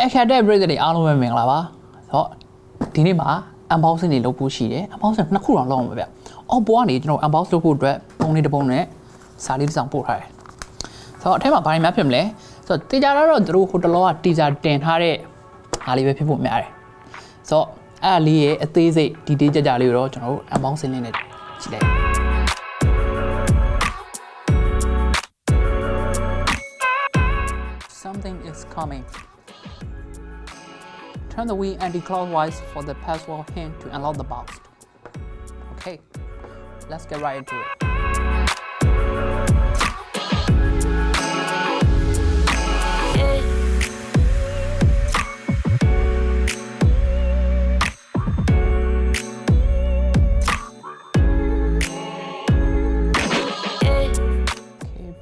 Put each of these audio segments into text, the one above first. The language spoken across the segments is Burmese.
AkhayarTech ပြည်သူတွေအားလုံးပဲမင်္ဂလာပါဆိုတော့ဒီနေ့မှာ unboxing တွေလုပ်ဖို့ရှိတယ် unboxing နှစ်ခုတော့လုပ်အောင်ပါဗျ Oppo ကနေကျွန်တော် unbox လုပ်ဖို့အတွက်ပုံလေးတစ်ပုံနဲ့စာလေးတစ်စောင်ပို့ထားတယ်ဆိုတော့အထက်မှာဘာတွေများဖြစ်မလဲဆိုတော့တေချာတော့သူတို့ဟိုတလောက teaser တင်ထားတဲ့အားလေးပဲဖြစ်ဖို့များတယ်ဆိုတော့အဲ့လေးရဲ့အသေးစိတ် detail ကြလေးကိုတော့ကျွန်တော်တို့ unboxing လေးနဲ့ကြည့်လိုက်Something is coming. Turn the wheel anti-clockwise for the password hint to unlock the box. Okay, let's get right into it.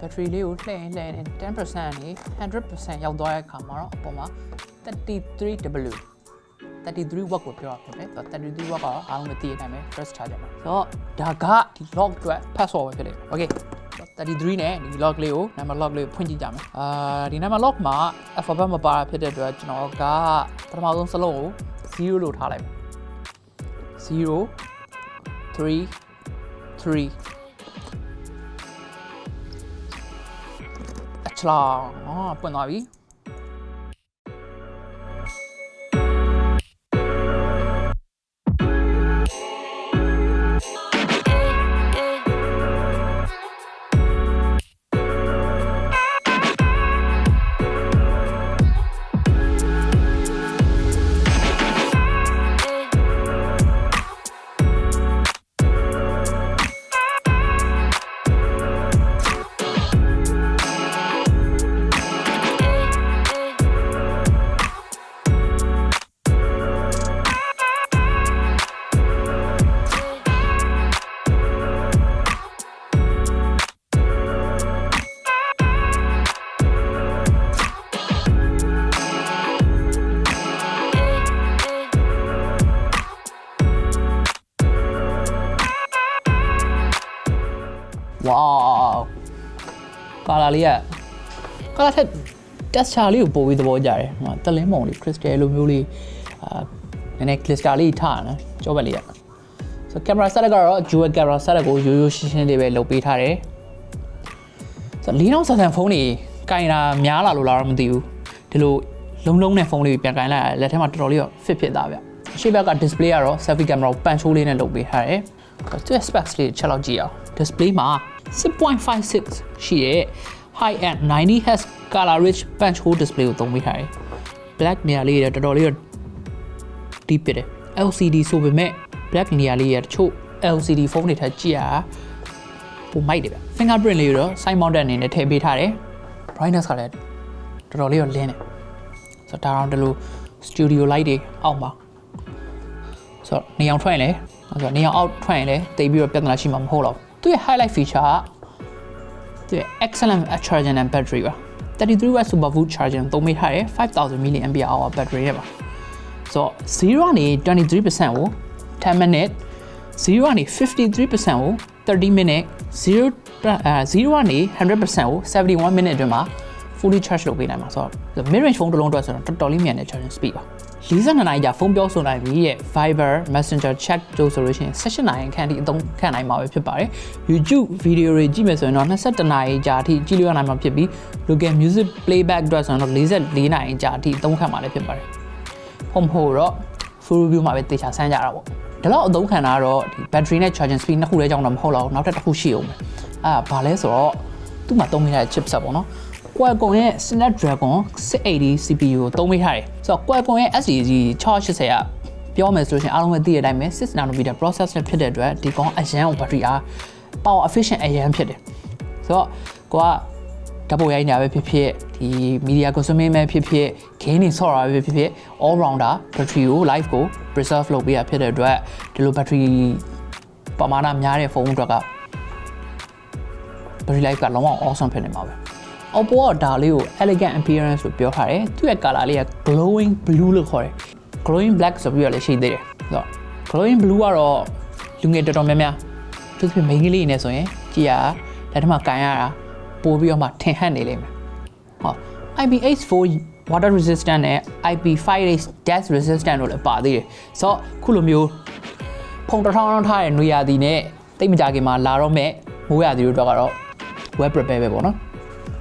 Battery လေးကိုလှည့်ရင်10% နဲ့ 100% ရောက်သွားတဲ့အခါမှာတော့အပေါ်မှာ 33W 33 watt ကိုပြောရဖြစ်တယ်။33 watt ကတော့အားလုံးပဲသိတဲ့အတိုင်းပဲ press ချကြမှာ။ဆိုတော့ဒါကဒီ lock အတွက် password ပဲဖြစ်တယ်။ Okay 33နဲ့ဒီ lock လေးကို number lock လေးကိုဖွင့်ကြည့်ကြမယ်။ဒီ number lock မှာ alphabet မပါဖြစ်တဲ့အတွက်ကျွန်တော်ကပထမဆုံးစလုံးကို0လို့ထားလိုက်မယ်။0 3 3ချလာပွင့်သွားပြီWow ကာလာလေးကကာလာထက် texture လေးကိုပို့ပြီးသဘောကျတယ်ဟိုတလင်းမုံလေး crystal လိုမျိုးလေးနည်းနည်း crystal လေးထားတယ်ကြောဘက်လေးကဆို camera setup ကတော့ dual camera setup ကိုရိုးရိုးရှင်းရှင်းလေးပဲလုပ်ပေးထားတယ်ဆိုတော့4000ဆန်ဖုန်းတွေကင်တာများလာလို့လားတော့မသိဘူးဒီလိုလုံးနဲ့ဖုန်းလေးပြန်ကင်လိုက်လက်ထဲမှာတော်တော်လေးတော့ fit ဖြစ်သားဗျရှေ့ဘက်က display ကတော့ selfie camera ကို punch hole လေးနဲ့လုပ်ပေးထားတယ်သူ့ specs လေးချက်လောက်ကြည့်အောင် display မှာ 6.56 ရှိရဲ့ high end 90Hz color rich punch hole display ကိုသုံးပေးထားတယ် black နေရာလေးရတော်တော်လေး deep ဖြစ်တယ် LCD ဆိုပေမဲ့ black နေရာလေးရတချို့ LCD ဖုန်းတွေထက်ကြည့်ရပိုမိုက်တယ်ဗျ fingerprint လေးတော့ side mounted အနေနဲ့ထည့်ပေးထားတယ် brightness ကလည်းတော်တော်လေးတော့လင်းတယ်ဆိုတော့ဒါတော့ဒီလို studio light တွေအောက်မှာဆိုတော့နေအောင်ထွက်ရင်လည်းဆိုတော့နေအောင်အောက်ထွက်ရင်လည်းတိတ်ပြီးတော့ပြဿနာရှိမှာမဟုတ်တော့သူရဲ့ highlight feature ကသူရဲ့ excellent charging and battery ပါ33 watt super volt charging သုံးပေးထားတယ် 5000 mAh battery နဲ့ပါဆိုတော့0ကနေ 23% ကို10 minute 0ကနေ 53% ကို30 minute 0ကနေ 100% ကို71 minute အတွင်းမှာ fully charge လုပ်ပေးနိုင်မှာဆိုတော့ mid range ဖုန်းတစ်လုံးအတွက်ဆိုတော့တော်တော်လေးမြန်တဲ့ charging speed ပါ42နာရီကြာဖုန်းပြောဆိုနိုင်ပြီရဲ့ Viber Messenger chat တို့ဆိုလို့ရှိရင်18နာရီခန့်ထိအသုံးခံနိုင်မှာပဲဖြစ်ပါတယ် YouTube ဗီဒီယိုတွေကြည့်မယ်ဆိုရင်တော့21နာရီကြာအထိကြည့်လို့ရနိုင်မှာဖြစ်ပြီး local music playback အတွက်ဆိုရင်တော့44နာရီကြာအထိအသုံးခံမှာလည်းဖြစ်ပါတယ်ဟုတ်မဟုတ်တော့ full review မှာပဲတေချာဆန်းကြတာပေါ့ဒါတော့အသုံးခံတာကတော့ဒီ battery နဲ့ charging speed နှစ်ခုတည်းကြောင့်တော့မဟုတ်တော့နောက်ထပ်တစ်ခုရှိအောင်ဘာလဲဆိုတော့သူ့မှာသုံးနေတဲ့ chipset ပေါ့နော်Qualcomm ရဲ့ Snapdragon 680 CPU ကိုသုံးပေးထားတယ်ဆိုတော့ Qualcomm ရဲ့ SDG 680ကပြောမယ်ဆိုရင်အားလုံးပဲသိတဲ့အတိုင်းပဲ6 nanometer process နဲ့ဖြစ်တဲ့အတွက်ဒီကောင်အရန်ကို battery အား power efficient အရန်ဖြစ်တယ်ဆိုတော့ကိုကဓာတ်ပုံရိုက်နေတာပဲဖြစ်ဖြစ်ဒီ media consuming ပဲဖြစ်ဖြစ် game တွေဆော့တာပဲဖြစ်ဖြစ် all rounder battery ကို live ကို preserve လုပ်ပေးရဖြစ်တဲ့အတွက်ဒီလို battery ပမာဏများတဲ့ဖုန်းအတွက်က battery life ကလုံးဝ awesome ဖြစ်နေမှာပဲ Oppo ကဒါလေးကို elegant appearance လို့ပြောထားတယ်သူ့ရဲ့ color လေးက glowing blue လို့ခေါ်တယ် glowing black ဆိုပြီးတော့လည်းရှိသေးတယ်ဆိုတော့ glowing blue ကတော့လူငယ်တော်တော်များများသူတို့မိန်းကလေးနေဆိုရင်ကြည်ရလက်ထက်မှာကန်ရတာပို့ပြီးတော့မှထင်ဟပ်နေလိမ့်မယ်ဟော IPX4 water resistant နဲ့ IP58 dust resistant တို့လည်းပါသေးတယ်ဆိုတော့ခုလိုမျိုးဖုန်းတစ်ထောင်းထားတဲ့နွေရာသီနဲ့တိတ်မကြခင်မှာလာတော့မဲ့မိုးရာသီတို့တော့ကတော့ web prepare ပဲပေါ့နော်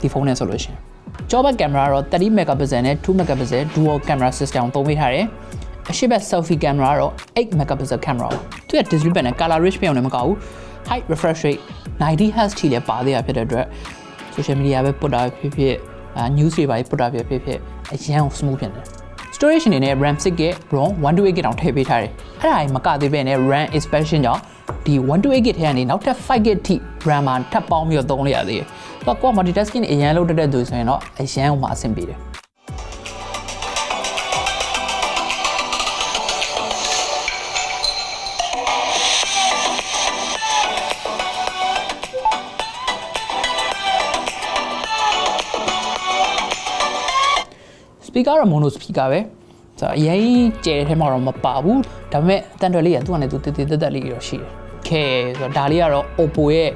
ဒီဖုန်းနဲ့ဆိုလို့ရှိရင်ကျောဘက်ကင်မရာတော့30 megapixel နဲ့2 megapixel dual camera system သုံးပေးထားတယ်အရှိတ်ဘက် selfie camera တော့8 megapixel camera သူက display panel color rich ပြောင်းလည်းမကောက်ဘူး high refresh rate 90 Hz ထိလည်းပါသေးတာဖြစ်တဲ့အတွက် social media ပဲပုတ်တာဖြစ်ဖြစ်news တွေပါပုတ်တာဖြစ်ဖြစ်အရန် smooth ဖြစ်တယ် storage အနေနဲ့ RAM 6GB ROM 128GB တောင်ထည့်ပေးထားတယ်အဲ့ဒါကြီးမကသေးပဲနဲ့ RAM expansion ကြောင့်ဒီ 128GB ထဲကနေနောက်ထပ် 5GB ထိ RAM မှာထပ်ပေါင်းပြီးတော့သုံးလို့ရသေးတယ်တော့ကိုက multitasking အရန်လုပ်တတ်တဲ့သူဆိုရင်တော့အရန်ဟိုမှာအဆင်ပြေတယ်speaker တော့ mono speaker ပဲဆိုတော့အရင်ကျဲတဲ့ထဲမှာတော့မပါဘူးဒါပေမဲ့အတန်တော်လေးကသူ့ကနေသူတည်တက်လေးတော့ရှိတယ်ခဲဆိုတော့ဒါလေးကတော့ Oppo ရဲ့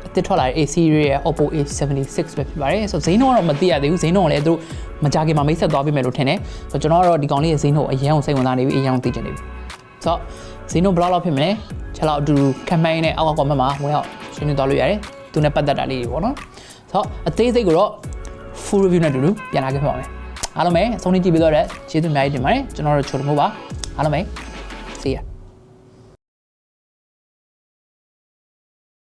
အသစ်ထွက်လာတဲ့ A series ရဲ့ Oppo A76 ပဲဖြစ်ပါတယ်ဆိုတော့ဈေးနှုန်းကတော့မသိရသေးဘူးဈေးနှုန်းကလည်းသူတို့မကြခင်မှာမိတ်ဆက်သွားပေးမယ်လို့ထင်တယ်ဆိုတော့ကျွန်တော်ကတော့ဒီကောင်လေးရဲ့ဈေးနှုန်းအရင်အောင်စိတ်ဝင်စားနေပြီအရင်အောင်သိချင်နေပြီဆိုတော့ဈေးနှုန်းဘယ်လောက်ဖြစ်မလဲချက်လောက်အတူတူခံမှန်းနဲ့အောက်က comment မှာဝင်အောင်ရှင်းပြသွားလို့ရတယ်သူနဲ့ပတ်သက်တာလေးတွေပေါ့နော်ဆိုတော့အသေးစိတ်ကိုတော့ full review နဲ့အတူတူပြန်လာခဲ့ပါမယ်အားလုံးပဲအဆုံးထိကြည့်ပြီးတော့ကျေးဇူးအများကြီးတင်ပါတယ်ကျွန်တော်တို့ချိုတမို့ပါအားလုံးပဲ see ya